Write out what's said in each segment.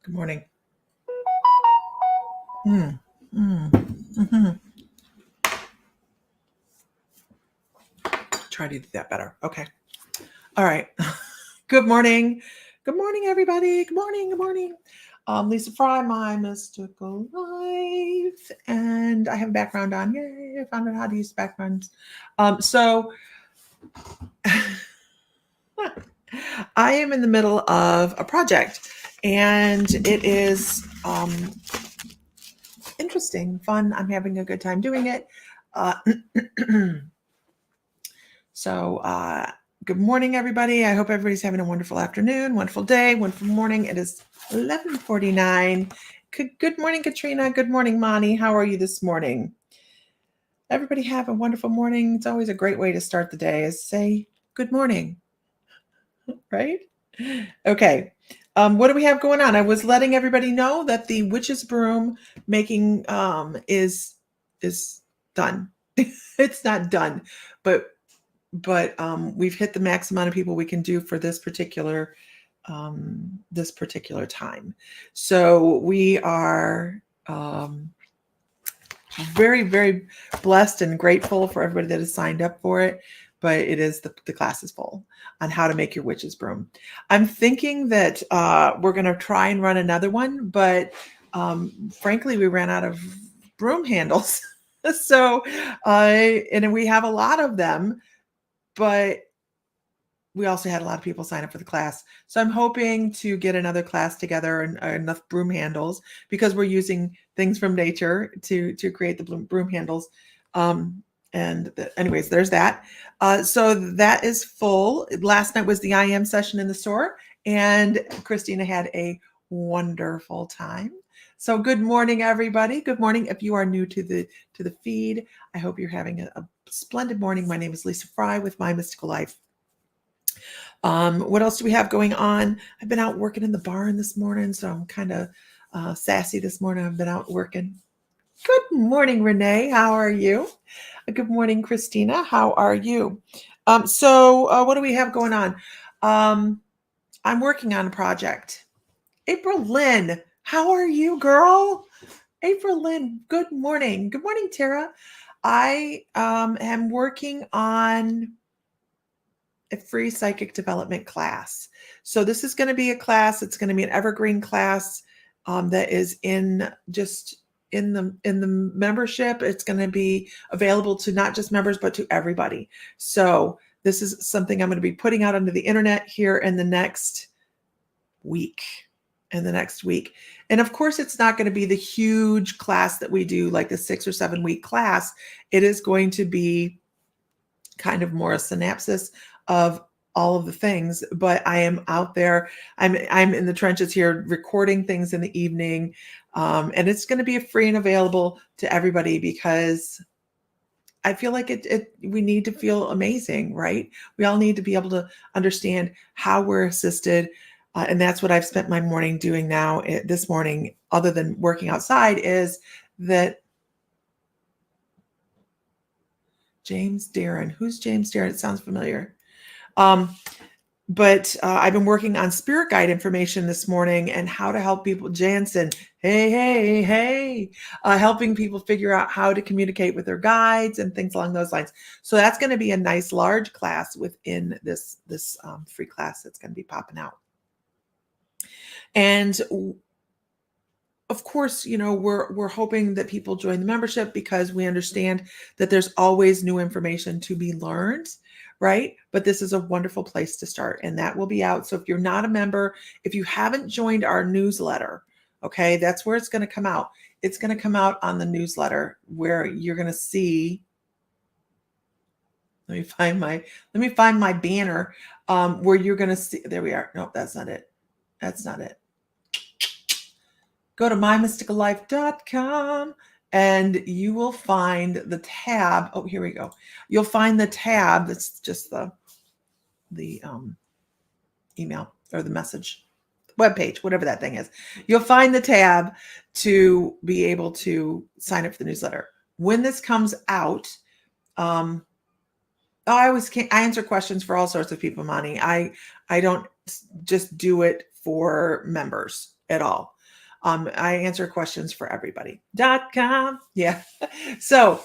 Good morning. Mm, mhm. Try to do that better. Okay. All right. Good morning. Good morning, everybody. Good morning. Good morning. Lisa Fry, my mystical life, and I have a background on. Yay! I found out how to use backgrounds. So I am in the middle of a project, and it is interesting, fun. I'm having a good time doing it. Uh, So, good morning, everybody. I hope everybody's having a wonderful afternoon, wonderful day, wonderful morning. It is 11:49. Good morning, Katrina. Good morning, Monty. How are you this morning? Everybody have a wonderful morning. It's always a great way to start the day is say good morning, right? Okay. What do we have going on? I was letting everybody know that the witch's broom making is done. It's not done, but we've hit the max amount of people we can do for this particular time. So we are very, very blessed and grateful for everybody that has signed up for it. But it is the class is full on how to make your witch's broom. I'm thinking that we're going to try and run another one, but frankly, we ran out of broom handles. So, and we have a lot of them, but we also had a lot of people sign up for the class. So I'm hoping to get another class together and enough broom handles because we're using things from nature to create the broom handles. Anyways, there's that. So that is full. Last night was the IM session in the store, and Christina had a wonderful time. So good morning, everybody. Good morning. If you are new to the feed, I hope you're having a splendid morning. My name is Lisa Fry with My Mystical Life. What else do we have going on? I've been out working in the barn this morning, so I'm kind of sassy this morning. I've been out working. Good morning, Renee. How are you? Good morning, Christina. How are you? So what do we have going on? I'm working on a project. April Lynn, how are you, girl? April Lynn, good morning. Good morning, Tara. I am working on a free psychic development class. So this is going to be a class. It's going to be an evergreen class that is in the membership. It's going to be available to not just members but to everybody. So this is something I'm going to be putting out onto the internet here in the next week. And of course, it's not going to be the huge class that we do, like the 6 or 7 week class. It is going to be kind of more a synopsis of all of the things, but I am out there. I'm in the trenches here recording things in the evening. And it's going to be free and available to everybody because I feel like we need to feel amazing, right? We all need to be able to understand how we're assisted. And that's what I've spent my morning doing now this morning, other than working outside, is that James Darren. Who's James Darren? It sounds familiar. But I've been working on spirit guide information this morning and how to help people. Jansen, hey, helping people figure out how to communicate with their guides and things along those lines. So that's going to be a nice large class within this free class that's going to be popping out. And of course, we're hoping that people join the membership because we understand that there's always new information to be learned, right? But this is a wonderful place to start, and that will be out. So if you're not a member, if you haven't joined our newsletter, okay, that's where it's going to come out. It's going to come out on the newsletter where you're going to see. Let me find my banner where you're going to see. There we are. Nope, that's not it. That's not it. Go to mymysticallife.com and you will find the tab. Oh, here we go. You'll find the tab that's just the email or the message webpage, whatever that thing is. You'll find the tab to be able to sign up for the newsletter. When this comes out, I answer questions for all sorts of people, Monty. I don't just do it for members at all. I answer questions for everybody.com. Yeah. So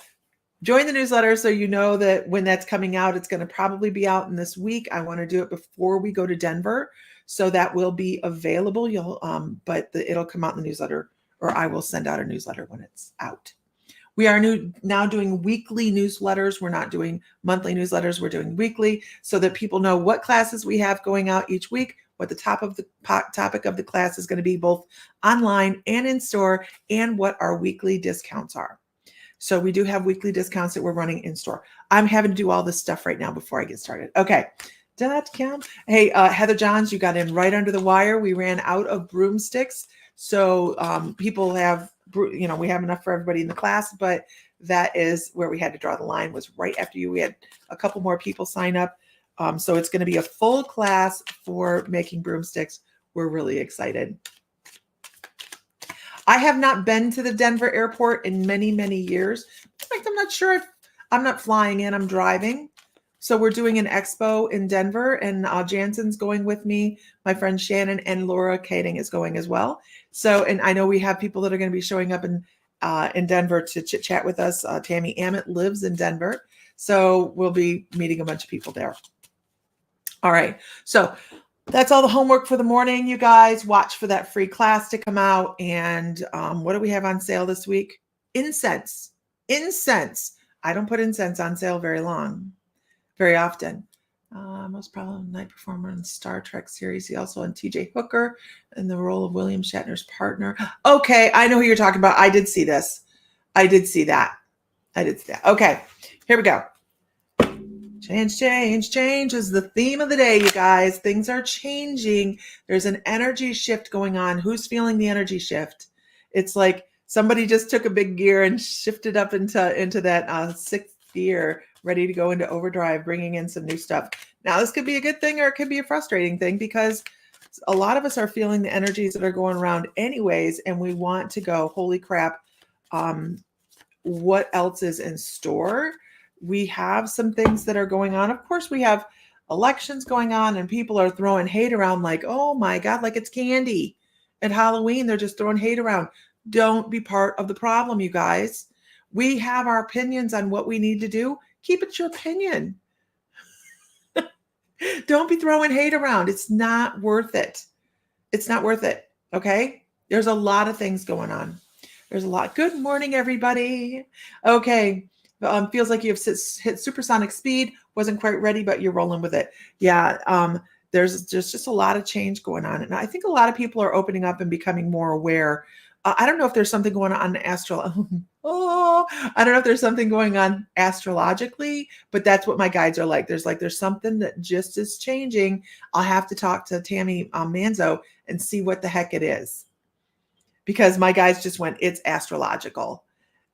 join the newsletter so you know that when that's coming out, it's going to probably be out in this week. I want to do it before we go to Denver, so that will be available. But it'll come out in the newsletter, or I will send out a newsletter when it's out. We are now doing weekly newsletters. We're not doing monthly newsletters. We're doing weekly so that people know what classes we have going out each week, what the topic of the class is going to be, both online and in store, and what our weekly discounts are. So we do have weekly discounts that we're running in store. I'm having to do all this stuff right now before I get started. Okay. .com. Hey, Heather Johns, you got in right under the wire. We ran out of broomsticks. So people have, we have enough for everybody in the class, but that is where we had to draw the line, was right after you. We had a couple more people sign up. So it's going to be a full class for making broomsticks. We're really excited. I have not been to the Denver airport in many, many years. In fact, I'm not sure if I'm not flying in, I'm driving. So we're doing an expo in Denver, and Jansen's going with me. My friend Shannon and Laura Kading is going as well. So, and I know we have people that are going to be showing up in Denver to chit chat with us. Tammy Ammett lives in Denver. So we'll be meeting a bunch of people there. All right. So that's all the homework for the morning, you guys. Watch for that free class to come out. And what do we have on sale this week? Incense. I don't put incense on sale very often. Most probably night performer in Star Trek series. He also on T.J. Hooker in the role of William Shatner's partner. Okay, I know who you're talking about. I did see this. I did see that. Okay, here we go. Change is the theme of the day, you guys. Things are changing. There's an energy shift going on. Who's feeling the energy shift? It's like somebody just took a big gear and shifted up into that sixth gear, ready to go into overdrive, bringing in some new stuff. Now, this could be a good thing or it could be a frustrating thing, because a lot of us are feeling the energies that are going around anyways, and we want to go, holy crap, what else is in store? We have some things that are going on. Of course, we have elections going on, and people are throwing hate around like, oh my God, like it's candy. At Halloween, they're just throwing hate around. Don't be part of the problem, you guys. We have our opinions on what we need to do. Keep it your opinion. Don't be throwing hate around. It's not worth it. Okay? There's a lot of things going on. There's a lot. Good morning, everybody. Okay. Feels like you have hit supersonic speed. Wasn't quite ready, but you're rolling with it. Yeah. There's just a lot of change going on. And I think a lot of people are opening up and becoming more aware. I don't know if there's something going on I don't know if there's something going on astrologically, but that's what my guides are like. There's something that just is changing. I'll have to talk to Tammy Manzo and see what the heck it is, because my guides just went, it's astrological.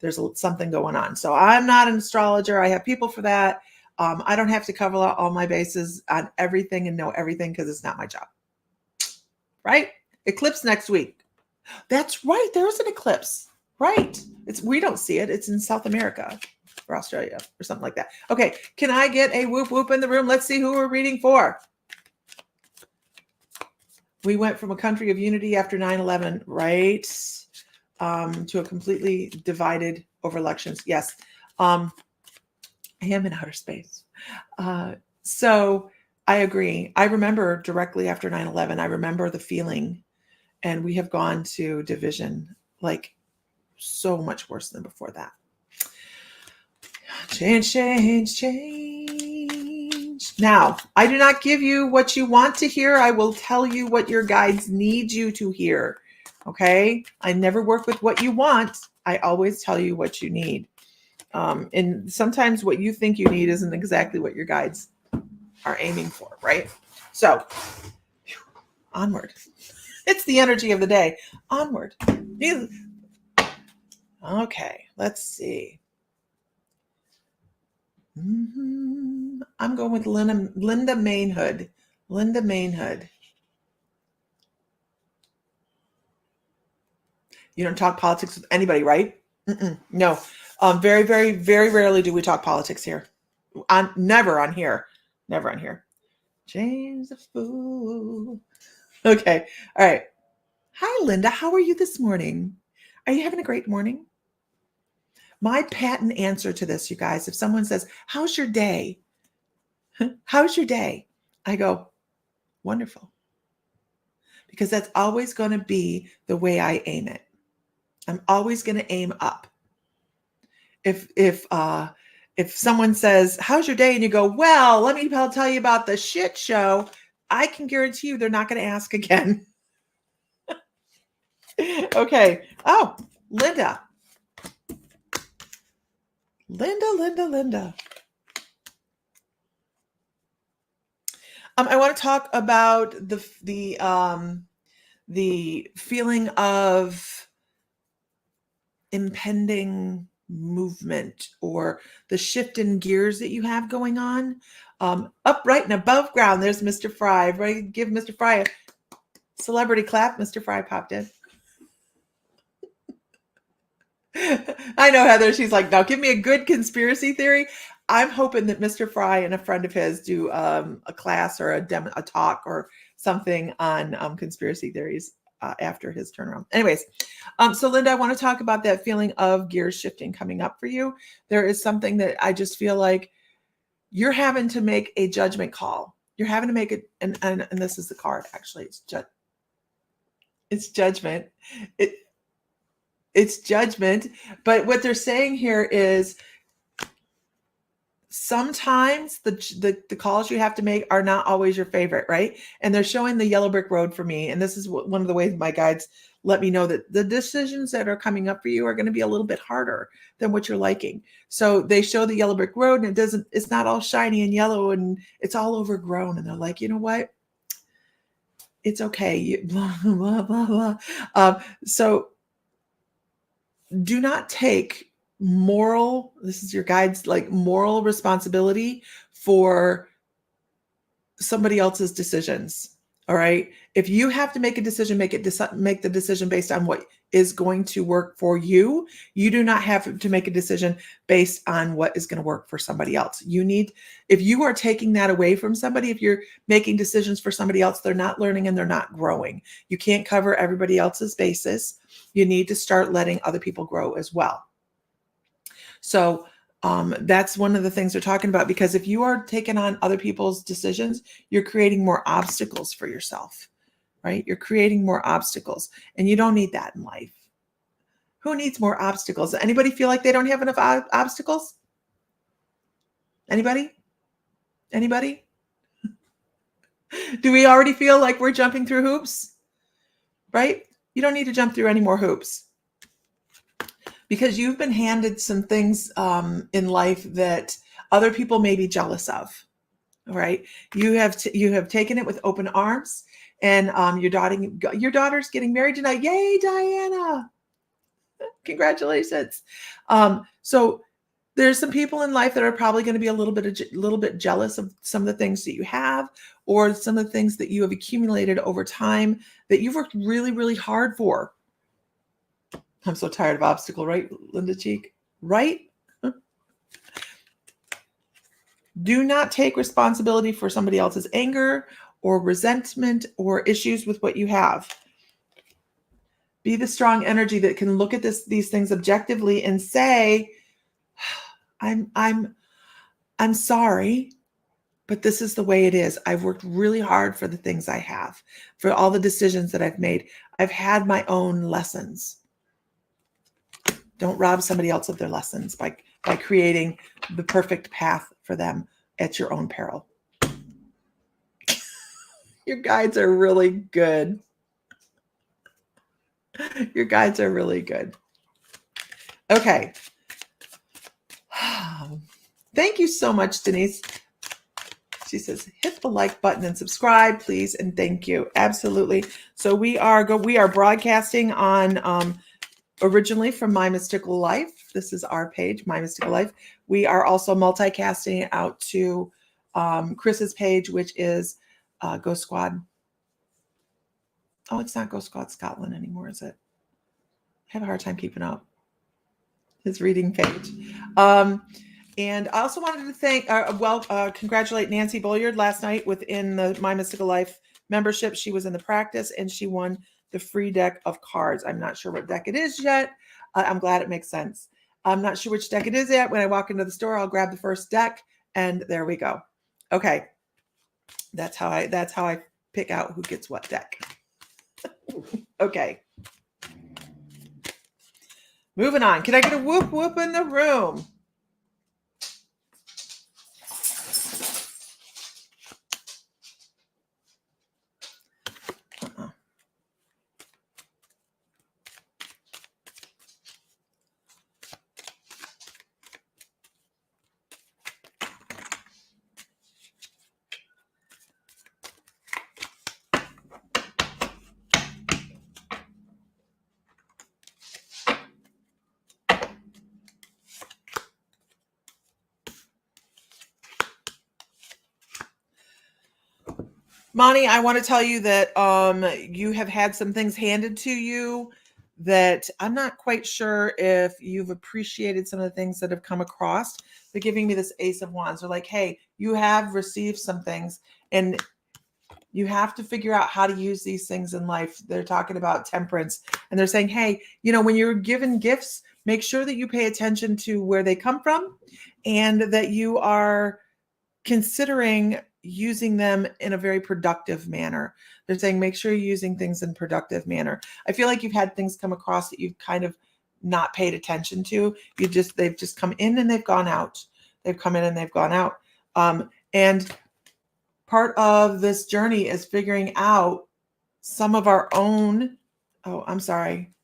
There's something going on. So I'm not an astrologer. I have people for that. I don't have to cover all my bases on everything and know everything, because it's not my job. Right? Eclipse next week. That's right. There is an eclipse. Right. We don't see it. It's in South America or Australia or something like that. Okay. Can I get a whoop whoop in the room? Let's see who we're reading for. We went from a country of unity after 9/11, right? To a completely divided over elections. Yes. I am in outer space. So I agree. I remember directly after 9/11, I remember the feeling, and we have gone to division, like so much worse than before that. Change. Now, I do not give you what you want to hear. I will tell you what your guides need you to hear. Okay? I never work with what you want. I always tell you what you need. And sometimes what you think you need isn't exactly what your guides are aiming for, right? So, onward. It's the energy of the day. Onward. Okay, let's see. I'm going with Linda Mainhood. Linda Mainhood. You don't talk politics with anybody, right? No. Very, very, very rarely do we talk politics here. Never on here. Never on here. James the Fool. Okay. All right. Hi, Linda. How are you this morning? Are you having a great morning? My patent answer to this, you guys, if someone says, how's your day? How's your day? I go, wonderful. Because that's always going to be the way I aim it. I'm always going to aim up. If someone says, how's your day? And you go, well, let me tell you about the shit show, I can guarantee you they're not going to ask again. Okay. Oh, Linda. Linda. I want to talk about the feeling of impending movement or the shift in gears that you have going on. Upright and above ground. There's Mr. Fry. Ready to give Mr. Fry a celebrity clap. Mr. Fry popped in. I know, Heather. She's like, now give me a good conspiracy theory. I'm hoping that Mr. Fry and a friend of his do a class or a talk or something on conspiracy theories after his turnaround. Anyways, so Linda, I want to talk about that feeling of gears shifting coming up for you. There is something that I just feel like you're having to make a judgment call. You're having to make it, and this is the card. Actually, it's judgment. It's judgment. But what they're saying here is sometimes the calls you have to make are not always your favorite, right? And they're showing the yellow brick road for me. And this is one of the ways my guides let me know that the decisions that are coming up for you are going to be a little bit harder than what you're liking. So they show the yellow brick road, and it's not all shiny and yellow and it's all overgrown. And they're like, you know what? It's okay. Blah, blah, blah, blah. So do not take this is your guide's like moral responsibility for somebody else's decisions. All right. If you have to make a decision, make the decision based on what is going to work for you. You do not have to make a decision based on what is going to work for somebody else. If you are taking that away from somebody, if you're making decisions for somebody else, they're not learning and they're not growing. You can't cover everybody else's bases. You need to start letting other people grow as well. So that's one of the things they're talking about, because if you are taking on other people's decisions, you're creating more obstacles for yourself, right? You're creating more obstacles, and you don't need that in life. Who needs more obstacles? Anybody feel like they don't have enough obstacles? Anybody? Do we already feel like we're jumping through hoops? Right? You don't need to jump through any more hoops, because you've been handed some things in life that other people may be jealous of. All right. You have taken it with open arms, and your daughter's getting married tonight. Yay, Diana. Congratulations. So there's some people in life that are probably going to be a little bit jealous of some of the things that you have, or some of the things that you have accumulated over time that you've worked really, really hard for. I'm so tired of obstacle, right, Linda Cheek? Right? Do not take responsibility for somebody else's anger or resentment or issues with what you have. Be the strong energy that can look at these things objectively and say, I'm sorry, but this is the way it is. I've worked really hard for the things I have, for all the decisions that I've made. I've had my own lessons. Don't rob somebody else of their lessons by creating the perfect path for them at your own peril. Your guides are really good. Your guides are really good. Okay. Thank you so much, Denise. She says, hit the like button and subscribe, please. And thank you. Absolutely. So we are broadcasting on originally from My Mystical Life. This is our page, My Mystical Life. We are also multicasting out to Chris's page, which is Ghost Squad. Oh, it's not Ghost Squad Scotland anymore, is it? I have a hard time keeping up his reading page. And I also wanted to congratulate Nancy Bolliard last night within the My Mystical Life membership. She was in the practice and she won the free deck of cards. I'm not sure what deck it is yet. I'm glad it makes sense. I'm not sure which deck it is yet. When I walk into the store, I'll grab the first deck, and there we go. Okay. That's how I pick out who gets what deck. Okay. Moving on. Can I get a whoop whoop in the room? Monty, I want to tell you that you have had some things handed to you that I'm not quite sure if you've appreciated some of the things that have come across. They're giving me this Ace of Wands. They're like, hey, you have received some things and you have to figure out how to use these things in life. They're talking about temperance and they're saying, hey, when you're given gifts, make sure that you pay attention to where they come from and that you are considering using them in a very productive manner. They're saying, make sure you're using things in productive manner. I feel like you've had things come across that you've kind of not paid attention to. They've just come in and they've gone out. They've come in and they've gone out. And part of this journey is figuring out some of our own. Oh, I'm sorry.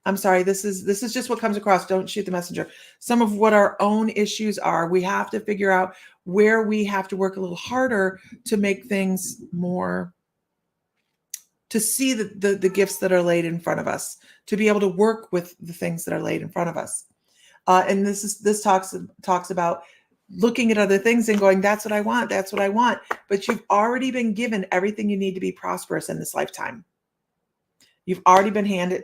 This is just what comes across. Don't shoot the messenger. Some of what our own issues are. We have to figure out where we have to work a little harder to make things more, to see the gifts that are laid in front of us, to be able to work with the things that are laid in front of us. And this talks about looking at other things and going, that's what I want. That's what I want. But you've already been given everything you need to be prosperous in this lifetime. You've already been handed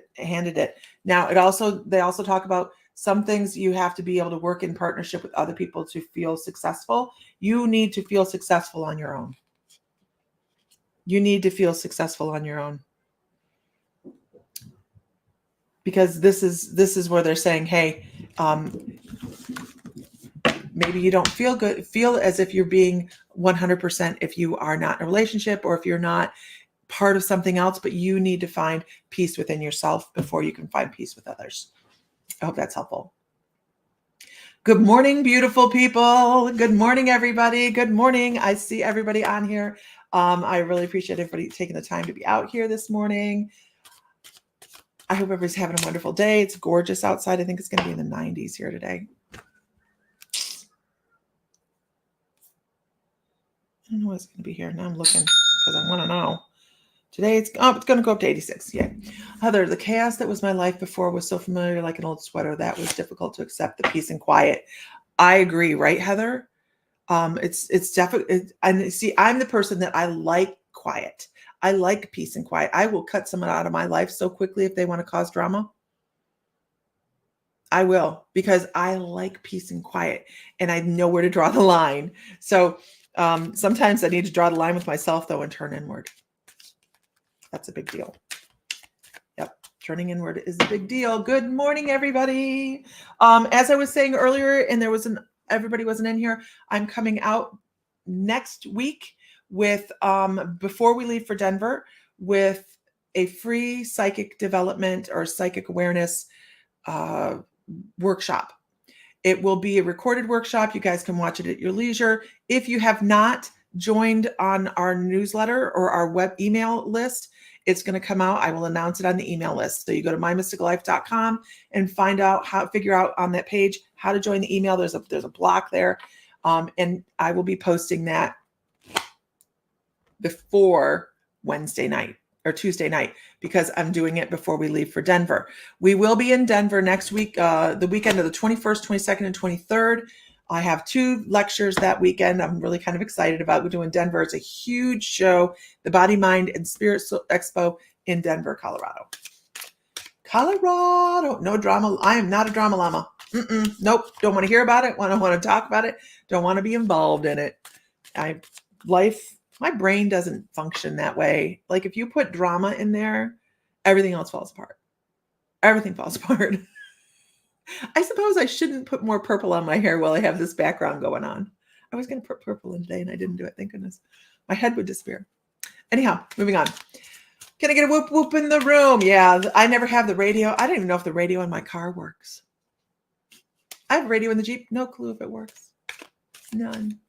it. Now, they also talk about some things you have to be able to work in partnership with other people to feel successful. You need to feel successful on your own. You need to feel successful on your own. Because this is where they're saying, hey, maybe you don't feel good, feel as if you're being 100% if you are not in a relationship or if you're not part of something else, but you need to find peace within yourself before you can find peace with others. I hope that's helpful. Good morning, beautiful people. Good morning, everybody. Good morning. I see everybody on here. I really appreciate everybody taking the time to be out here this morning. I hope everybody's having a wonderful day. It's gorgeous outside. I think it's going to be in the 90s here today. I don't know what it's going to be here. Now I'm looking because I want to know. Today it's going to go up to 86. Yeah. Heather, the chaos that was my life before was so familiar, like an old sweater. That was difficult to accept the peace and quiet. I agree, right, Heather? It's definitely, and see, I'm the person that I like quiet. I like peace and quiet. I will cut someone out of my life so quickly if they want to cause drama. I will, because I like peace and quiet and I know where to draw the line. So sometimes I need to draw the line with myself though and turn inward. That's a big deal. Yep. Turning inward is a big deal. Good morning, everybody. As I was saying earlier, and everybody wasn't in here, I'm coming out next week with, before we leave for Denver, with a free psychic development or psychic awareness workshop. It will be a recorded workshop. You guys can watch it at your leisure. If you have not joined on our newsletter or our web email list, it's going to come out. I will announce it on the email list. So you go to mymysticallife.com and figure out on that page how to join the email. There's a block there. And I will be posting that before Wednesday night or Tuesday night because I'm doing it before we leave for Denver. We will be in Denver next week, the weekend of the 21st, 22nd, and 23rd. I have 2 lectures that weekend. I'm really kind of excited about. We're doing Denver. It's a huge show, the Body, Mind, and Spirit Expo in Denver, Colorado. No drama. I am not a drama llama. Nope. Don't want to hear about it. Don't want to talk about it. Don't want to be involved in it. My brain doesn't function that way. Like if you put drama in there everything else falls apart. Everything falls apart. I suppose I shouldn't put more purple on my hair while I have this background going on. I was going to put purple in today and I didn't do it. Thank goodness. My head would disappear. Anyhow, moving on. Can I get a whoop whoop in the room? Yeah, I never have the radio. I don't even know if the radio in my car works. I have a radio in the Jeep. No clue if it works. None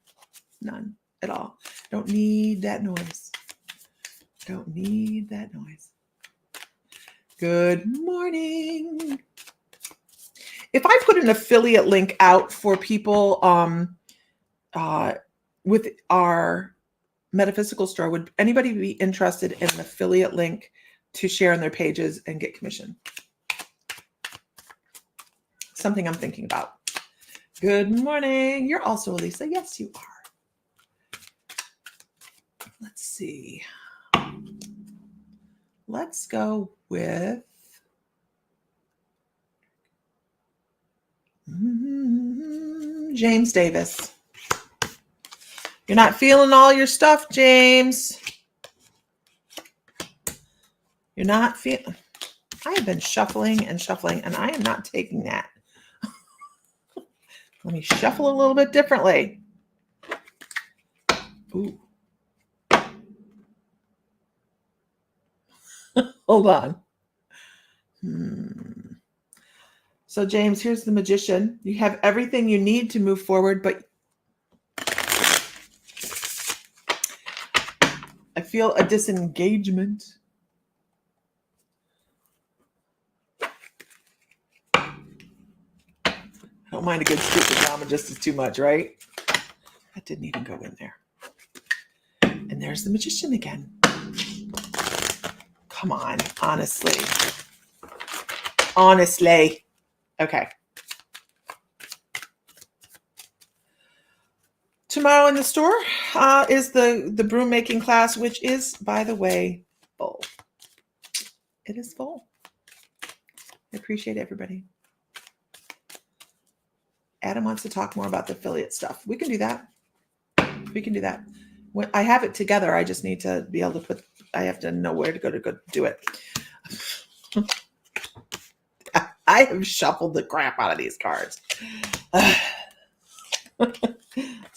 at all. Don't need that noise. Don't need that noise. Good morning. If I put an affiliate link out for people with our metaphysical store, would anybody be interested in an affiliate link to share on their pages and get commission? Something I'm thinking about. Good morning. You're also Elisa. Yes, you are. Let's see. Let's go with James Davis. You're not feeling all your stuff, James. You're not feeling. I have been shuffling and shuffling, and I am not taking that. Let me shuffle a little bit differently. Ooh. Hold on. So, James, here's the Magician. You have everything you need to move forward, but I feel a disengagement. I don't mind a good stupid drama just as too much, right? That didn't even go in there. And there's the Magician again. Come on, honestly. Honestly. Okay. Tomorrow in the store is the broom making class, which is, by the way, full. It is full. I appreciate everybody. Adam wants to talk more about the affiliate stuff. We can do that. We can do that. When I have it together, I just need to be able to I have to know where to go do it. I have shuffled the crap out of these cards.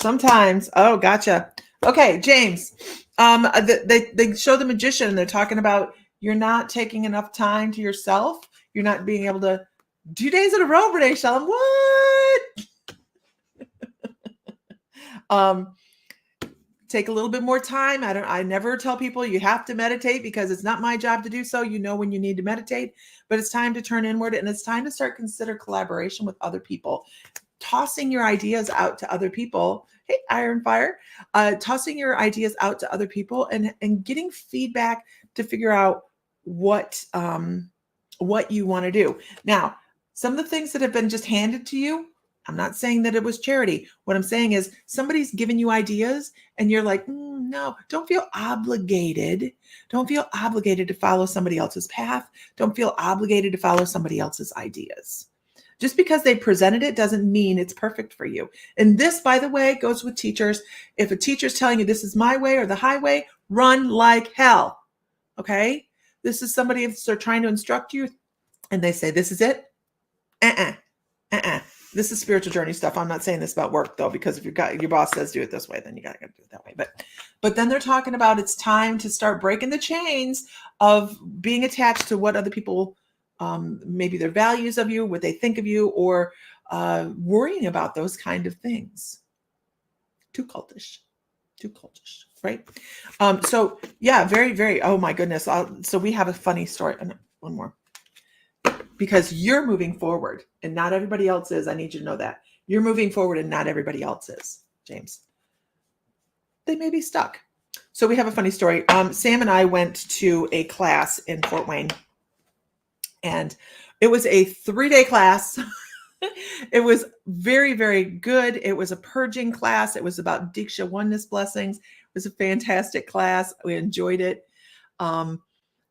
Sometimes. Oh, gotcha. Okay, James. They show the Magician and they're talking about you're not taking enough time to yourself. You're not being able to 2 days in a row, Renee Shellum. What? Take a little bit more time. I never tell people you have to meditate because it's not my job to do so. You know when you need to meditate, but it's time to turn inward and it's time to start consider collaboration with other people. Tossing your ideas out to other people. Hey, Iron Fire. Tossing your ideas out to other people and getting feedback to figure out what you want to do. Now, some of the things that have been just handed to you, I'm not saying that it was charity. What I'm saying is somebody's giving you ideas and you're like, no, don't feel obligated. Don't feel obligated to follow somebody else's path. Don't feel obligated to follow somebody else's ideas. Just because they presented it doesn't mean it's perfect for you. And this, by the way, goes with teachers. If a teacher's telling you this is my way or the highway, run like hell. Okay? This is somebody if they're trying to instruct you and they say, this is it. This is spiritual journey stuff. I'm not saying this about work though, because if your boss says do it this way, then you gotta do it that way. But then they're talking about it's time to start breaking the chains of being attached to what other people, maybe their values of you, what they think of you, or worrying about those kind of things. Too cultish, right? So yeah, very, very. Oh my goodness. So we have a funny story. One more. Because you're moving forward and not everybody else is. I need you to know that. You're moving forward and not everybody else is, James. They may be stuck. So we have a funny story. Sam and I went to a class in Fort Wayne. And it was a 3-day class. It was very, very good. It was a purging class. It was about Diksha oneness blessings. It was a fantastic class. We enjoyed it.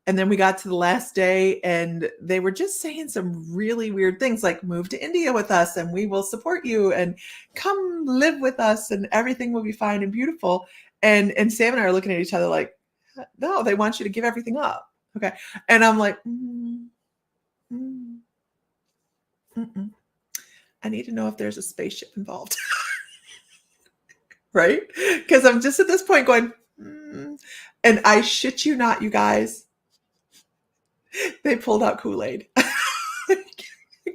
And then we got to the last day and they were just saying some really weird things like move to India with us and we will support you and come live with us and everything will be fine and beautiful. And Sam and I are looking at each other like, no, they want you to give everything up. Okay. And I'm like, mm, mm, mm-mm. I need to know if there's a spaceship involved. Right? Because I'm just at this point going, and I shit you not, you guys, they pulled out Kool-Aid.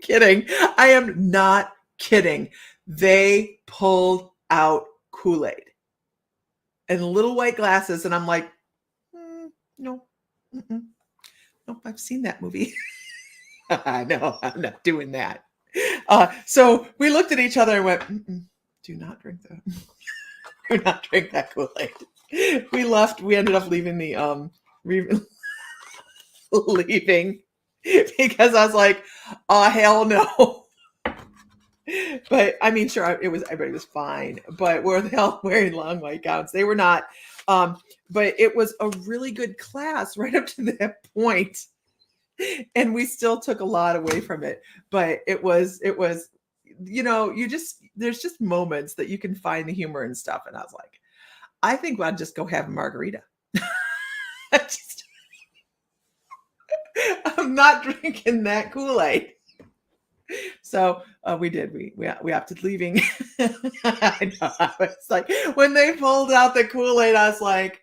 Kidding. I am not kidding. They pulled out Kool-Aid and little white glasses. And I'm like, no, nope, I've seen that movie. No, I'm not doing that. So we looked at each other and went, do not drink that. Do not drink that Kool-Aid. We left. We ended up leaving the leaving because I was like, oh hell no. But I mean, sure, everybody was fine, but we're the hell wearing long white gowns. They were not. But it was a really good class right up to that point. And we still took a lot away from it. But it was, there's just moments that you can find the humor and stuff. And I was like, I think I'd just go have a margarita. I'm not drinking that Kool-Aid. So we did. We opted leaving. I know. I was like, when they pulled out the Kool-Aid, I was like,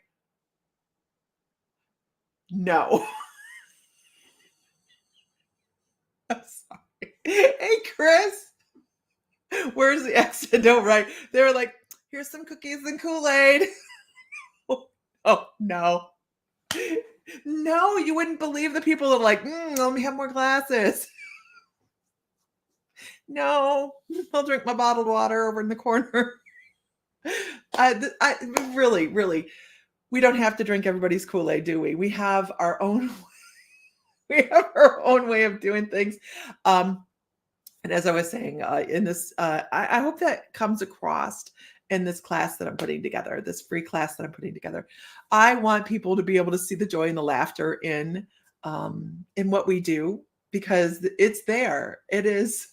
no. I'm sorry. Hey, Chris, where's the exit? Don't write. They were like, here's some cookies and Kool-Aid. Oh no. No, you wouldn't believe the people that are like, let me have more glasses. No, I'll drink my bottled water over in the corner. I really, we don't have to drink everybody's Kool-Aid, do we? We have our own. We have our own way of doing things. And as I was saying, in this, I hope that comes across in this class that I'm putting together, this free class that I'm putting together. I want people to be able to see the joy and the laughter in what we do, because it's there. It is.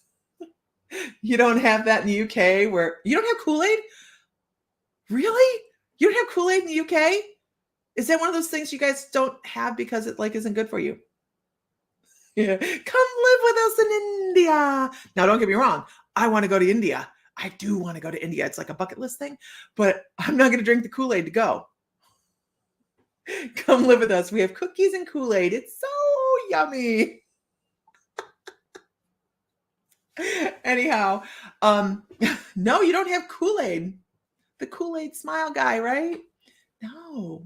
You don't have that in the UK where you don't have Kool-Aid? Really? You don't have Kool-Aid in the UK? Is that one of those things you guys don't have because it isn't good for you? Yeah. Come live with us in India. Now, don't get me wrong. I want to go to India. I do want to go to India. It's like a bucket list thing, but I'm not going to drink the Kool-Aid to go. Come live with us. We have cookies and Kool-Aid. It's so yummy. Anyhow, no, you don't have Kool-Aid. The Kool-Aid smile guy, right? No.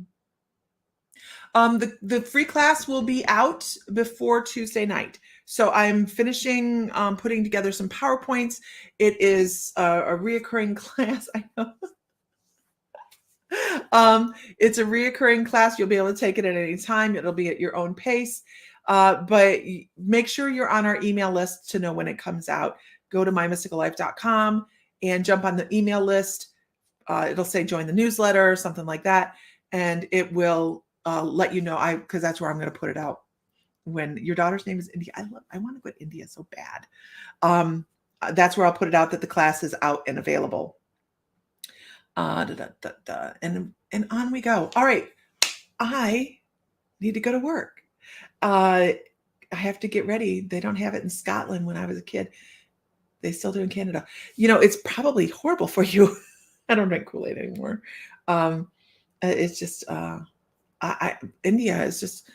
The free class will be out before Tuesday night. So I'm finishing putting together some PowerPoints. It is a reoccurring class. I know. It's a reoccurring class. You'll be able to take it at any time. It'll be at your own pace. But make sure you're on our email list to know when it comes out. Go to mymysticallife.com and jump on the email list. It'll say join the newsletter or something like that. And it will let you know, because that's where I'm going to put it out. When your daughter's name is India, I want to go to India so bad. That's where I'll put it out that the class is out and available. And on we go. All right. I need to go to work. I have to get ready. They don't have it in Scotland when I was a kid. They still do in Canada. It's probably horrible for you. I don't drink Kool-Aid anymore. It's just, India is just,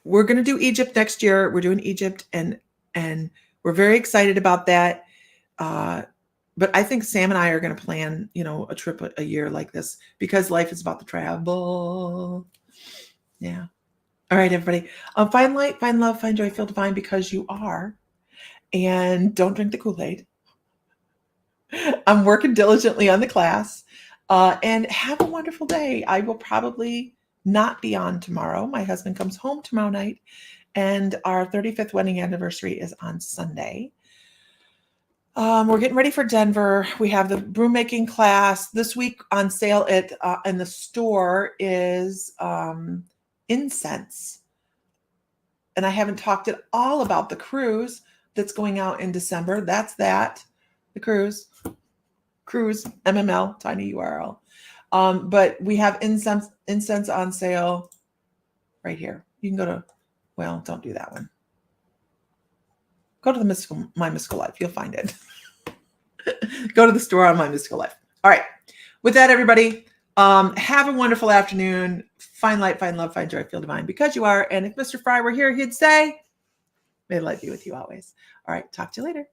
we're going to do Egypt next year. We're doing Egypt and we're very excited about that. But I think Sam and I are going to plan, a trip a year like this, because life is about the travel. Yeah. All right, everybody. Find light, find love, find joy, feel divine because you are. And don't drink the Kool-Aid. I'm working diligently on the class. And have a wonderful day. I will probably not be on tomorrow. My husband comes home tomorrow night, and our 35th wedding anniversary is on Sunday. We're getting ready for Denver. We have the broom making class this week on sale in the store is incense. And I haven't talked at all about the cruise that's going out in December. That's the cruise, MML, tiny URL. But we have incense on sale right here. You can go to Well, don't do that one. Go to the My Mystical Life. You'll find it. Go to the store on My Mystical Life. All right. With that, everybody, have a wonderful afternoon. Find light, find love, find joy, feel divine because you are. And if Mr. Fry were here, he'd say, may the light be with you always. All right. Talk to you later.